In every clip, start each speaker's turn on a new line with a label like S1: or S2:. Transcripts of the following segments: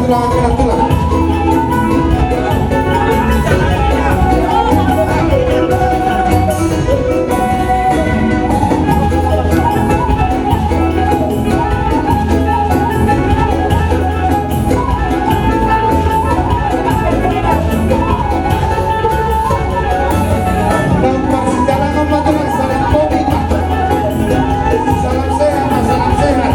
S1: tulang. Salam sehat.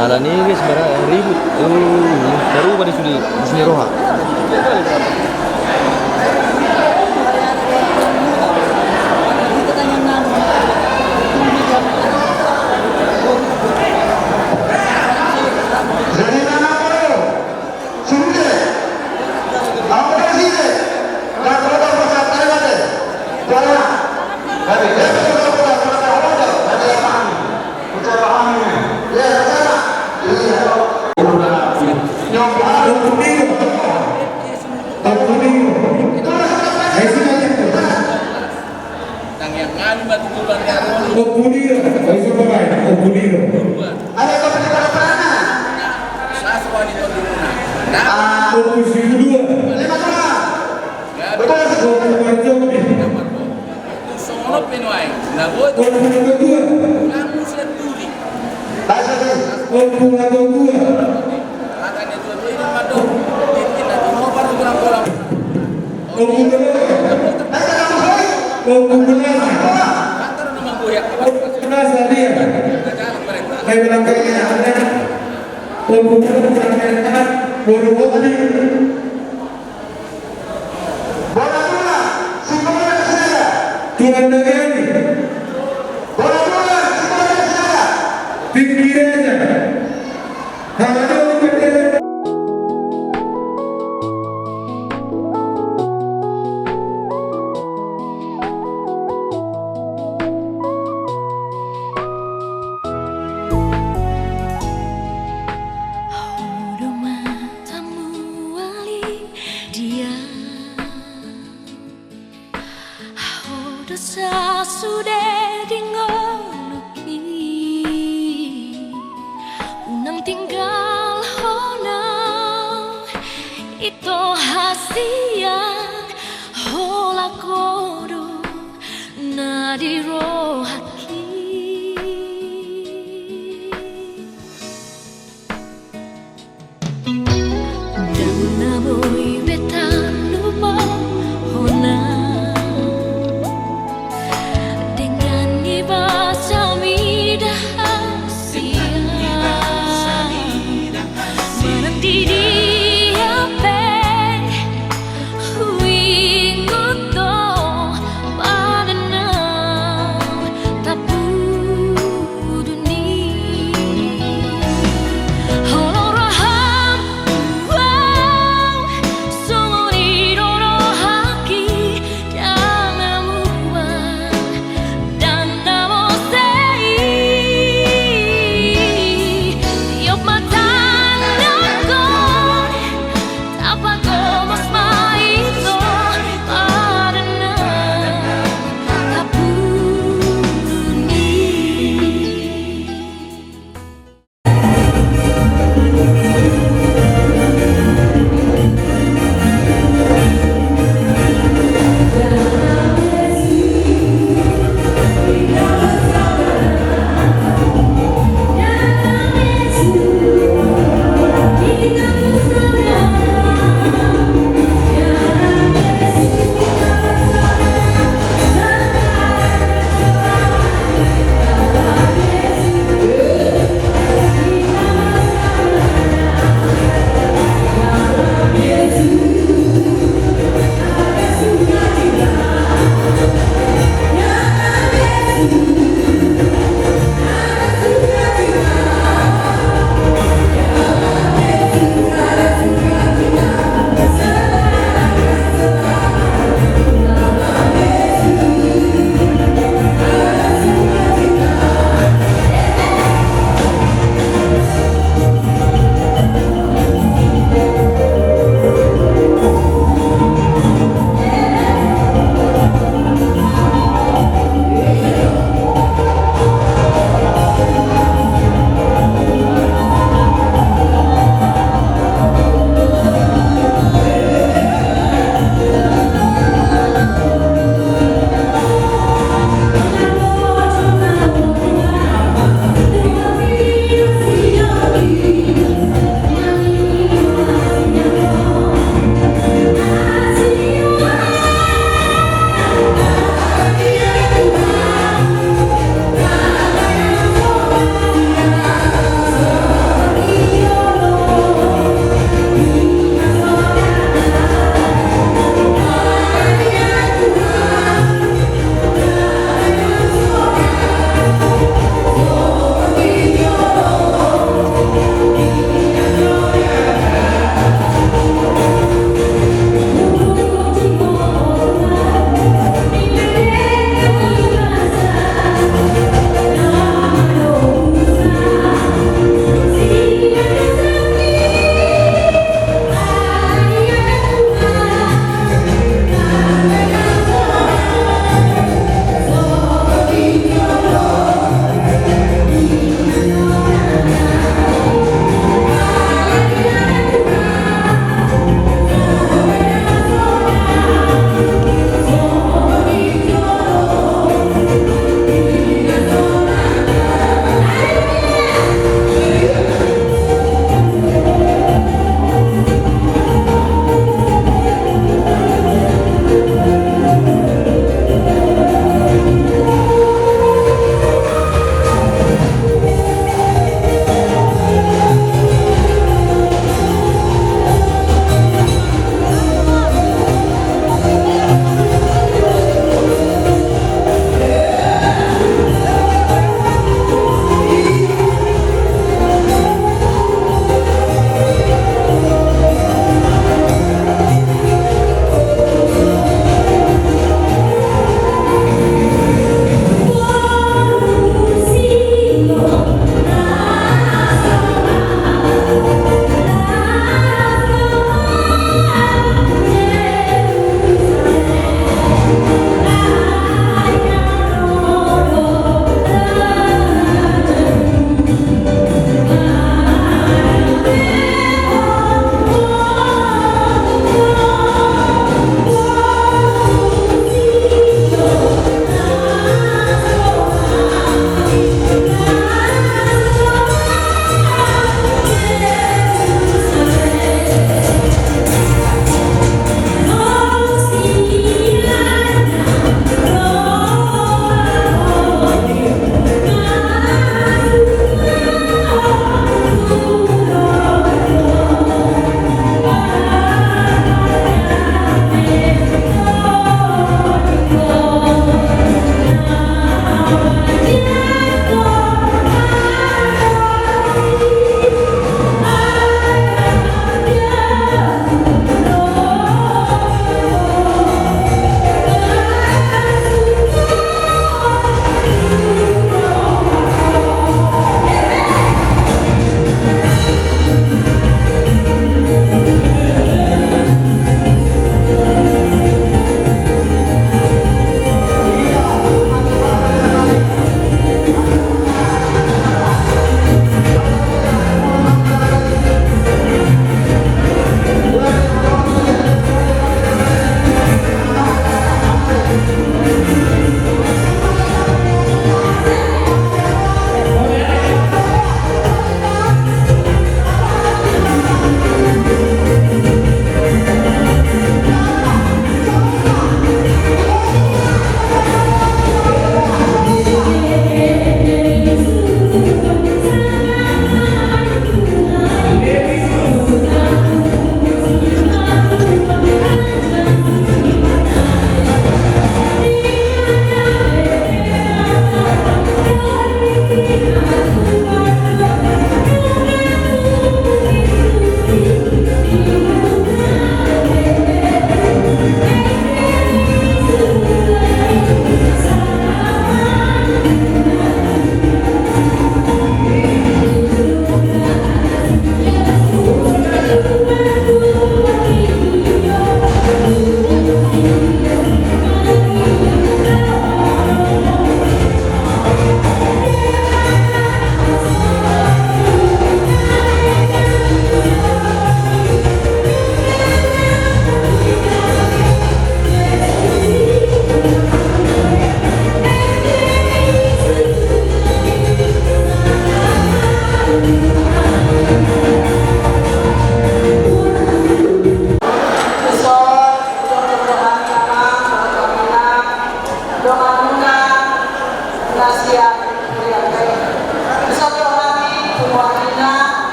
S1: Alani guys sebenarnya ribut. Baru pada di sini roha.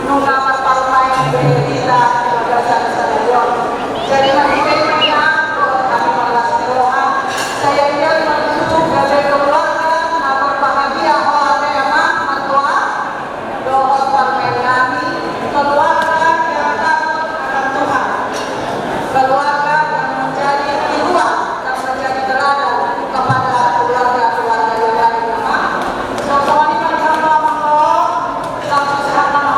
S2: nunggah partai kita gagasan stadion. Jadi nantinya kami mengulas doa. Saya ingin menuju dari keluarga namun bahagia oleh anak mertua doa partai kami keluarga yang takut akan Tuhan, keluarga yang menjadi iluan dan menjadi teladan kepada keluarga-keluarga yang lain. So, kawan-kawan, langsung sehat nama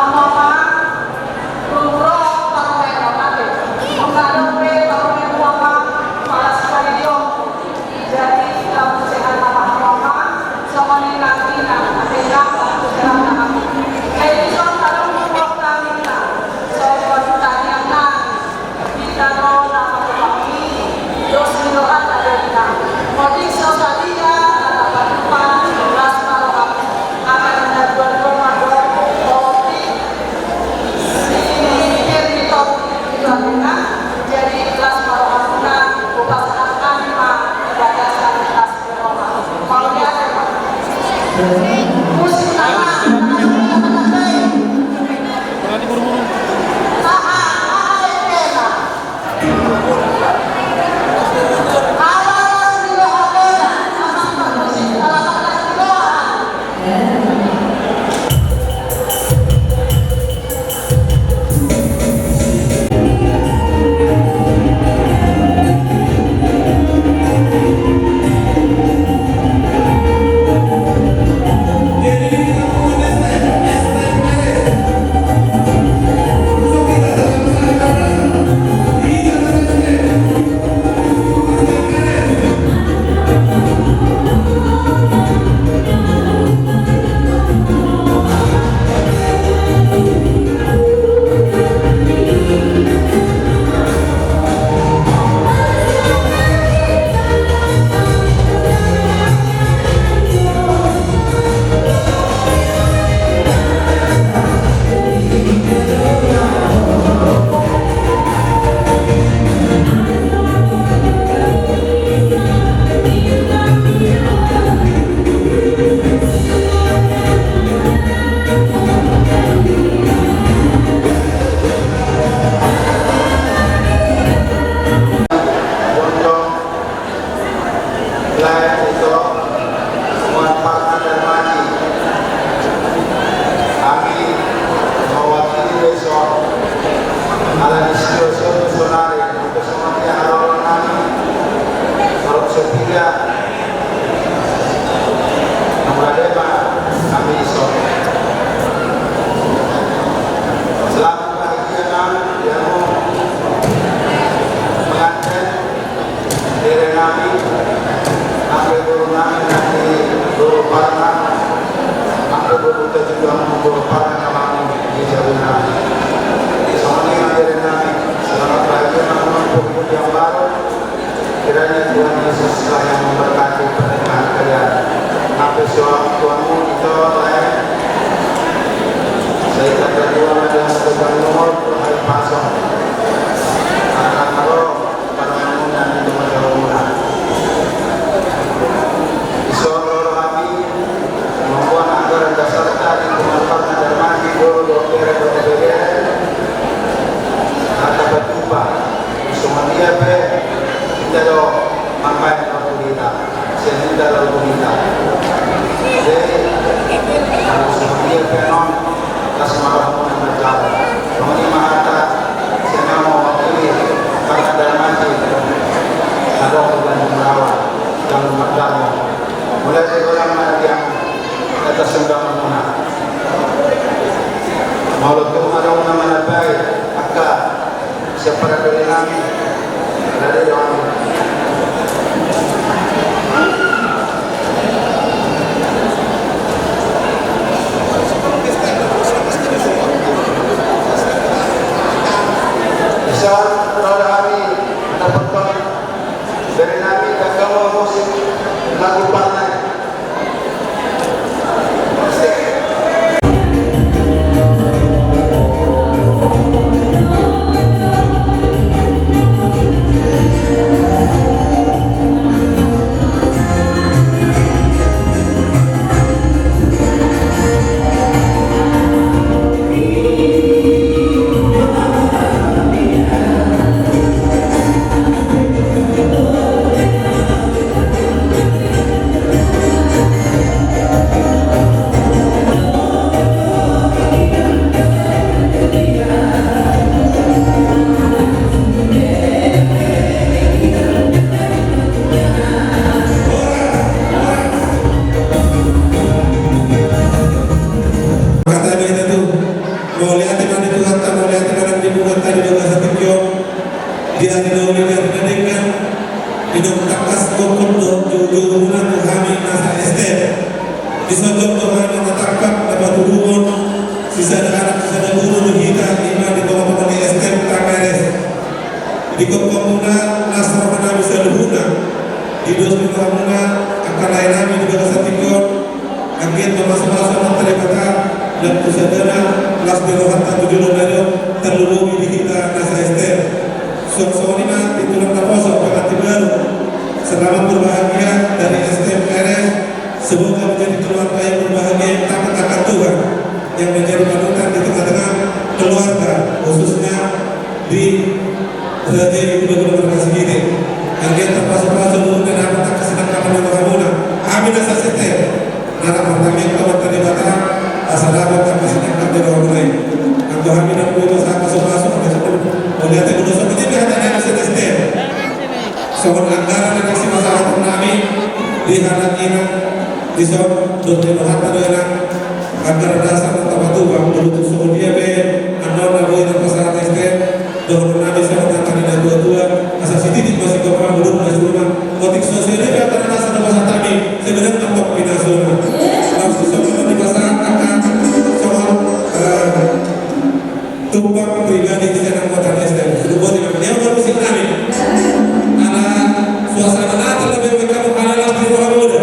S3: Di sejauh Tuhan menetapkan dapat hubungan sisa anak sisa guru kita iman di bawah pemani STM TKRS di Komuna Nasr Nabi Saluhuna di Dosen Komuna akan lain kami di Bagasan Tinggal agen memasuk-masuk menteri kata dan kusadana kelas berohatan tujuh dari terlebih di kita nasa STM sok-sokonima ditulang terposok pengantin baru. Selamat berbahagia dari STM RS. Semoga menjadi keluarga yang berbahagia yang takut akan Tuhan, yang menjadi panutan di tengah-tengah keluarga, khususnya di Raja Ibu Gubernur Bekasi ini. Agen terpasuk-pasuk dulu dan akan tak kesenangan dengan kamu. Amin asa STM. Anak pertama kawan terlibat asal dapat tak kesenangan dengan mulai. Aku amin dan kuasa masuk-masuk melihat yang dosa ketiga hanya STM. Soal anggaran dan aksi masalah kami dihalang ingat di soal berdoa dengan agar dasar utama Tuhan berlutut soal dia be anda nabi dan pasangan STM doa nabi sama tadi dan dua asal titik masih kepala belum masih rumah kotik sosial ini agar dasar bahasa kami sebenarnya tampak pinasona langsung sama di pasangan akan soal tumpang pribadi di sana kota STM buat yang baru sih kami suasana Natal lebih kamu halal di rumah muda.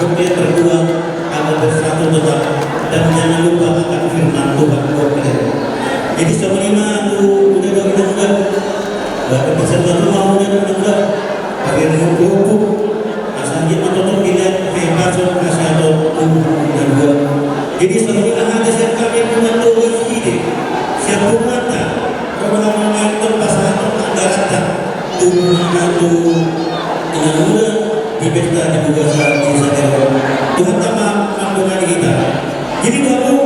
S3: Kemudian berdoa agar bersatu tetap dan jangan lupa akan firman Tuhan. Jadi semuanya aku mudah-mudahan bahkan bersama rumah mudah-mudahan bagian hukum asalnya menonton dilihat pasal atau dan buat. Jadi semuanya ada yang kami punya tugas ini siapa mata orang-orang itu pasangan anggaran tuh yang mudah diberikan di tugasan di sana Tuhan tambah mampukan kita. Jadi baru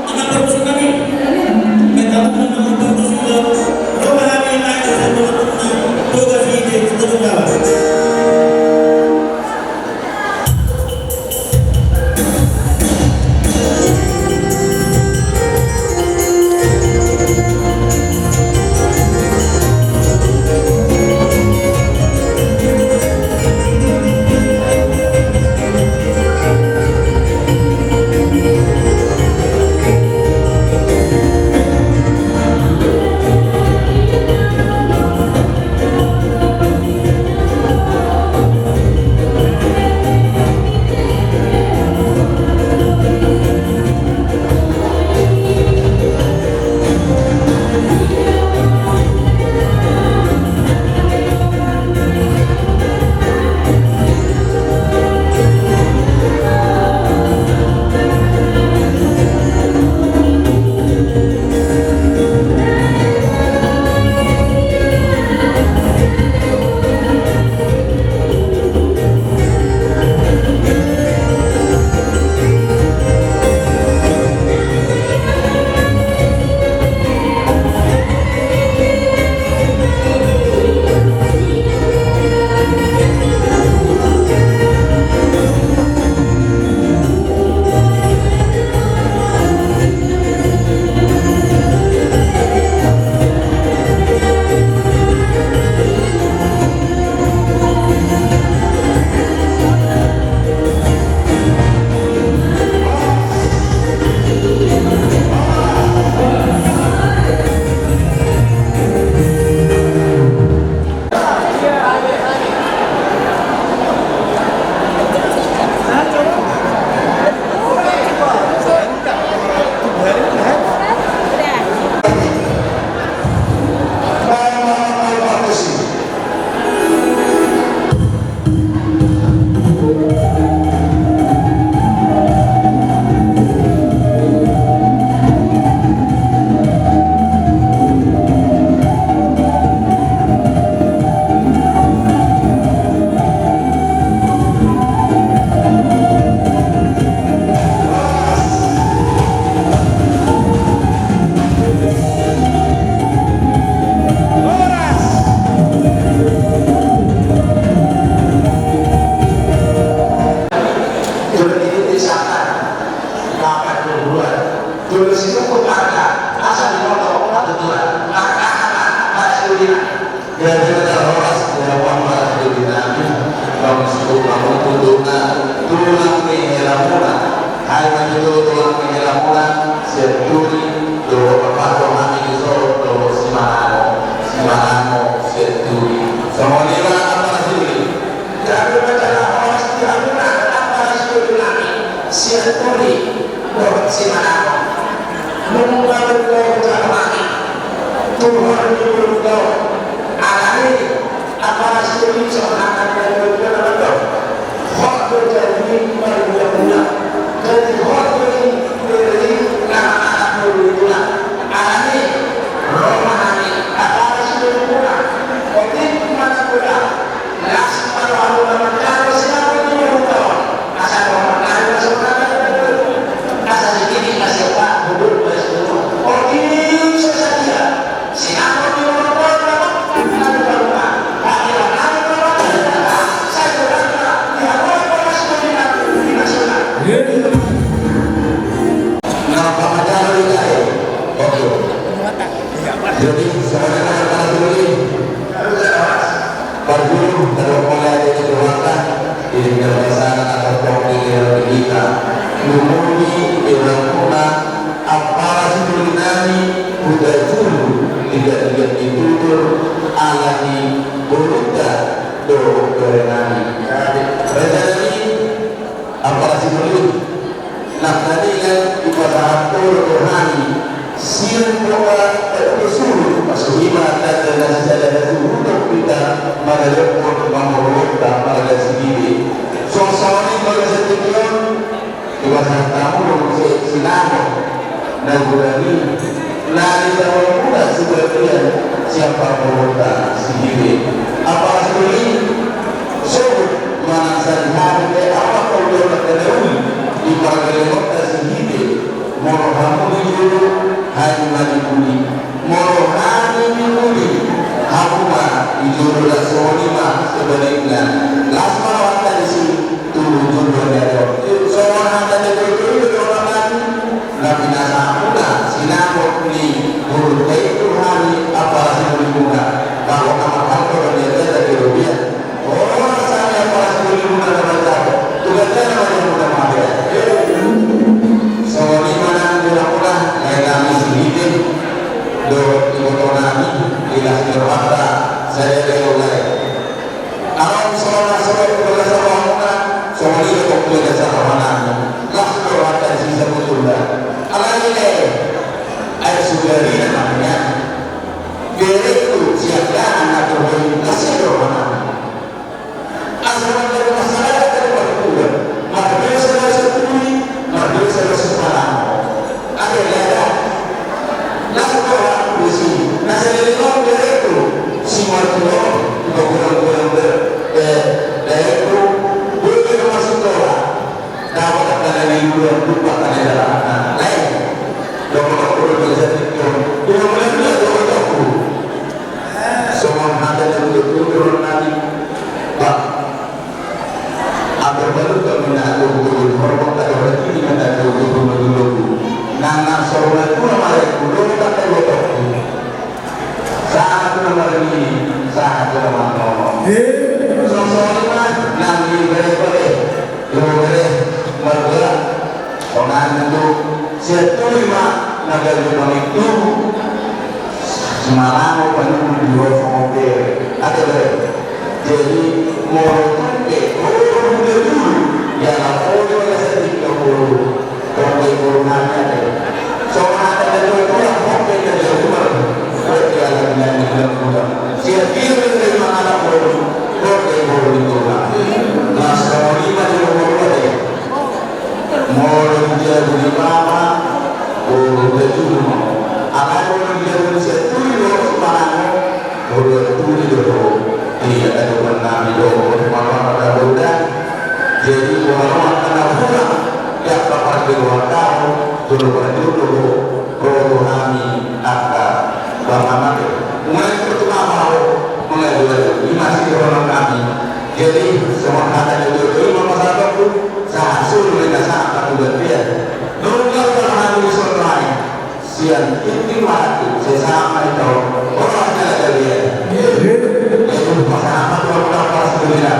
S3: anak terus kami mereka pun mampu terus rumah kami naik satu tugas ini terus jawab.
S4: kamu suka kamu tuduna tulang menyelamuna hai menjual tulang menyelamuna seturi do bapak kami itu do simano seturi semuanya apa sih jadi macam orang simano apa sih kami seturi do simano membangun kota kami Tuhan itu alami apa sih seorang dari kita hak terjadi pada jadi hak dari nama itu alami rohani apa sih oke mana pula langsung pada orang yang siapa yang tahu asal orang yang sebenarnya asal ini asal pak duduk bersama oke saja siapa yang jadi sebenarnya Parjuru dalam mulai dari doakan ini kebiasaan atau pemikiran kita mengundi ilmu apa sebenarnya udah dulu tidak ditutur alami berudah dorenani jadi apa sebenarnya nah tadi kan di pasal rohani siang doa tersuruh masuk iman dan sejadah untuk kita menelpon menghormati pada sendiri. Soalnya pada setiap di pasal tamu sinamo dan berani lari dalam muda sebagian siapa menghormati sendiri. Apa sebenarnya sebut manasan hari apa kau berkata di pada sendiri mohon dulu hari mandi mohani minggu hamma ijuru la sonima sebaliknya lasma wata di sini turun dari soalnya ada dari orang nabi nasamuna sinamo ni turun itu hari apa sebaliknya kalau kamu dia dari rupiah orang saya apa sebaliknya dapat jatuh tugasnya macam mudah mati soalnya mana dilakukan kayak kami sendiri do ikotonami ilah berwata saya mulai alam soalnya kepada sahabat soalnya kepada sahabat lah berwata sisa betul alami air sugari namanya itu siapa anak berorientasi berwarna asal dari masyarakat terpercaya maka dia sudah sepuluh maka dia sudah sepalan ada lakukan besi nasi lelong itu semua itu kurang itu boleh masuk doa dapat ada minggu yang lupa ada dalam lain dokter perlu belajar itu dia mulai dokter semua ada yang betul nanti pak agar baru kami nak dulu hormat ada orang ini nak dulu nana soalnya itu namanya dulu tak terlalu saat nama ini saat nama nomor soalnya nanti boleh bergerak orang itu satu lima negara itu semalam penuh dua mobil ada jadi mau dulu yang aku juga sedikit dulu kalau soalnya ada itu yang mobil dari rumah berjalan dengan mudah siapin dari mana pun boleh itu lah sekarang lima di rumah mau menjadi lima boleh itu akan menjadi satu semangat boleh itu tidak ada benar itu malah ada budak jadi orang akan pulang yang dapat diluarkan dulu rohani akar bagaimana mulai pertama mulai dulu ini masih orang kami jadi semua kata itu mama sahabat pun sahsul mereka sangat berbeda dulu kalau hari selesai siang itu mati sesama itu orang ada dia itu masalah orang sebenarnya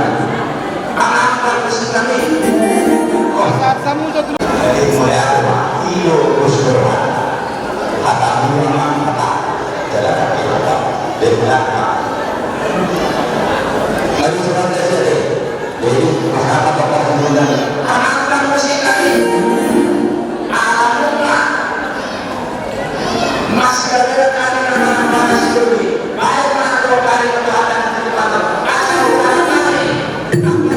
S3: Yes.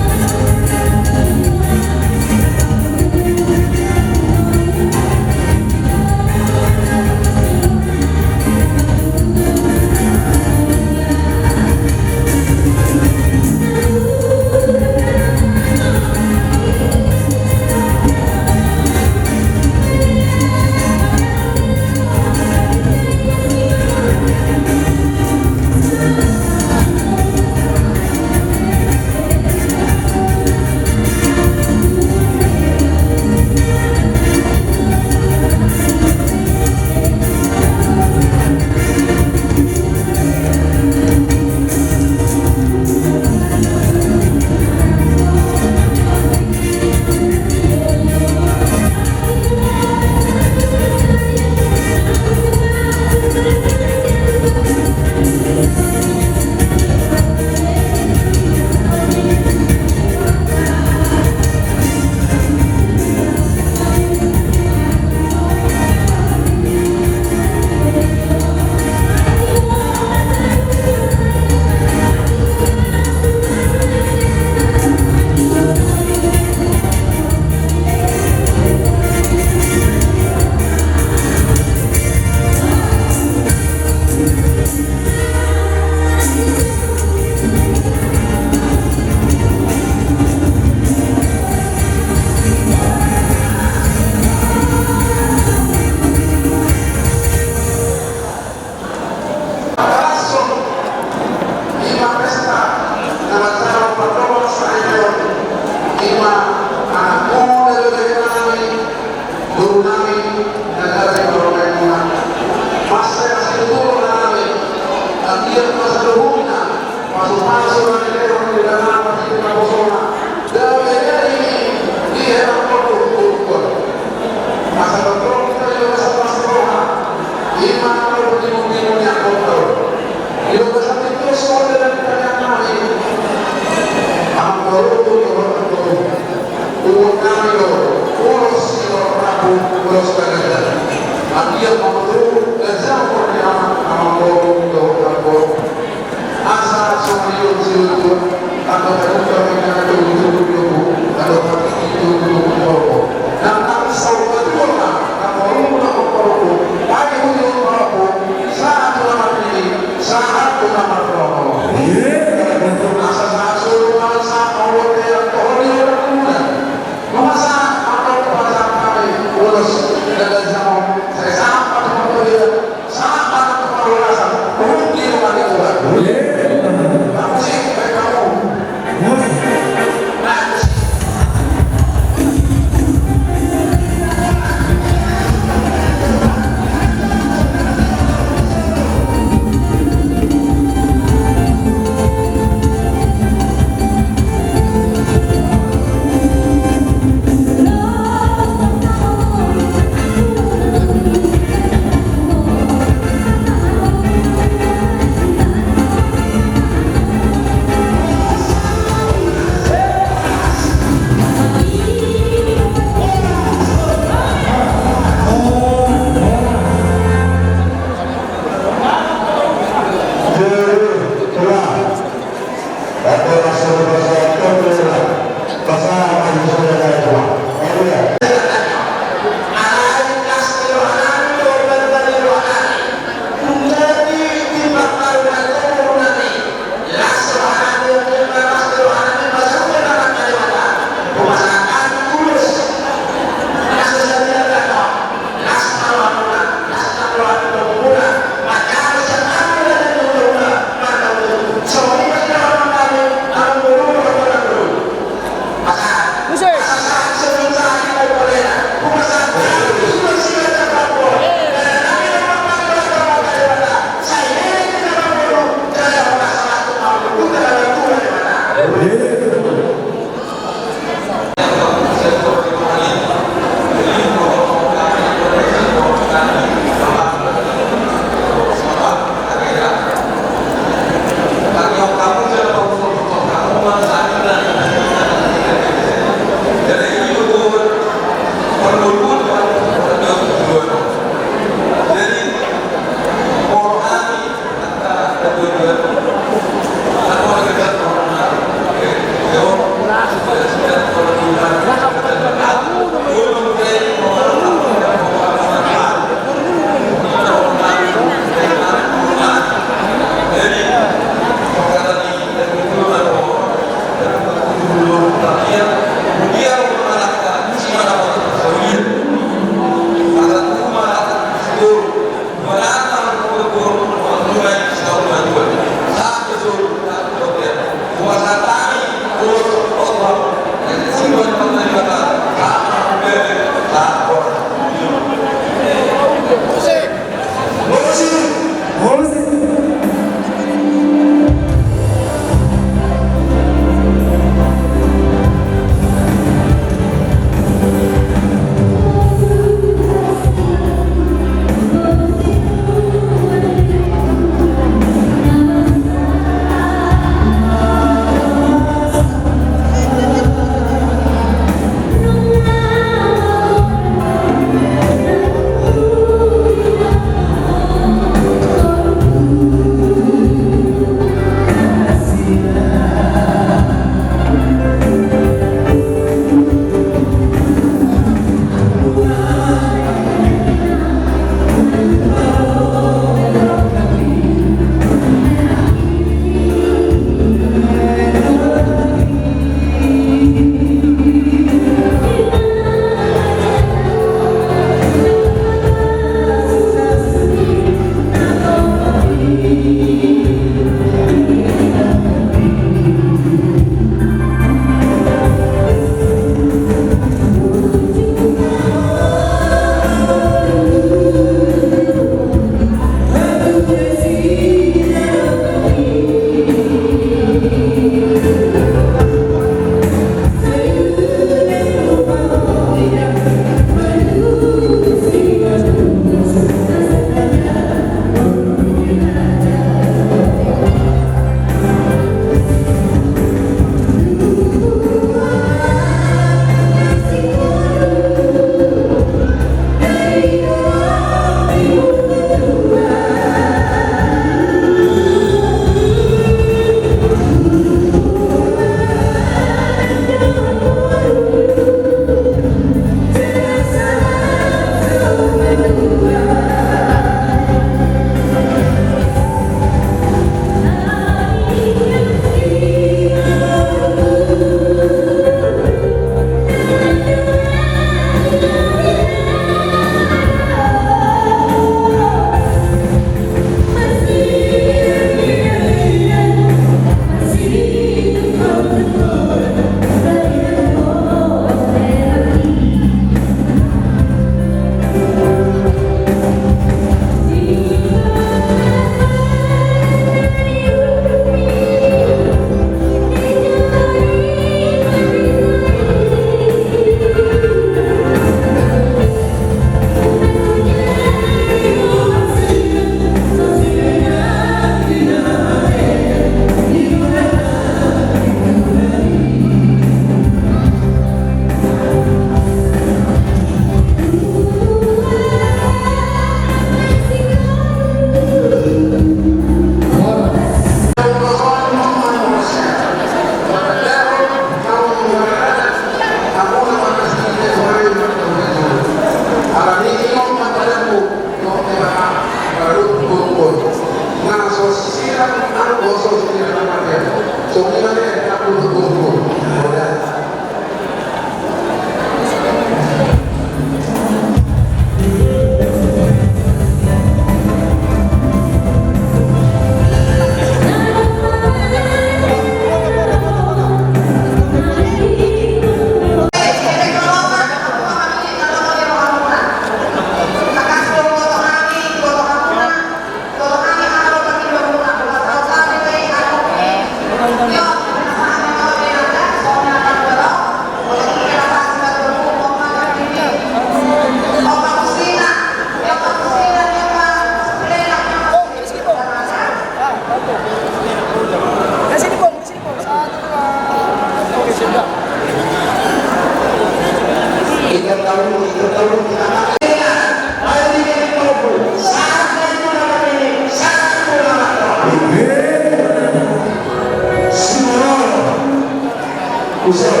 S4: usul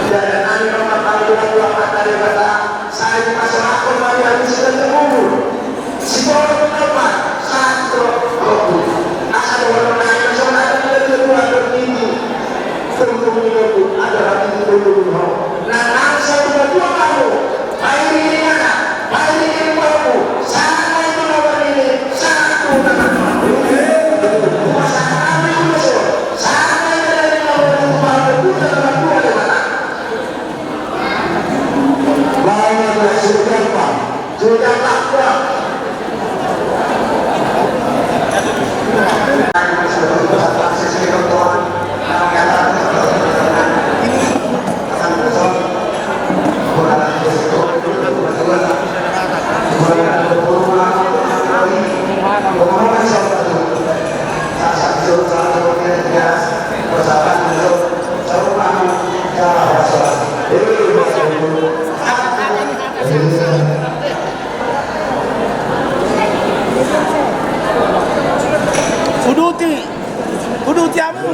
S4: dan kami memakai dua dari kata saya masyarakat mari habis dan terumur sebuah tempat satu asal orang lain nasional tidak kedua tertinggi terumur itu adalah itu dulu nah langsung berdua kamu baik ini mana baik ini kamu sana itu nomor ini satu teman sudah takwa
S1: Kudu ti amu.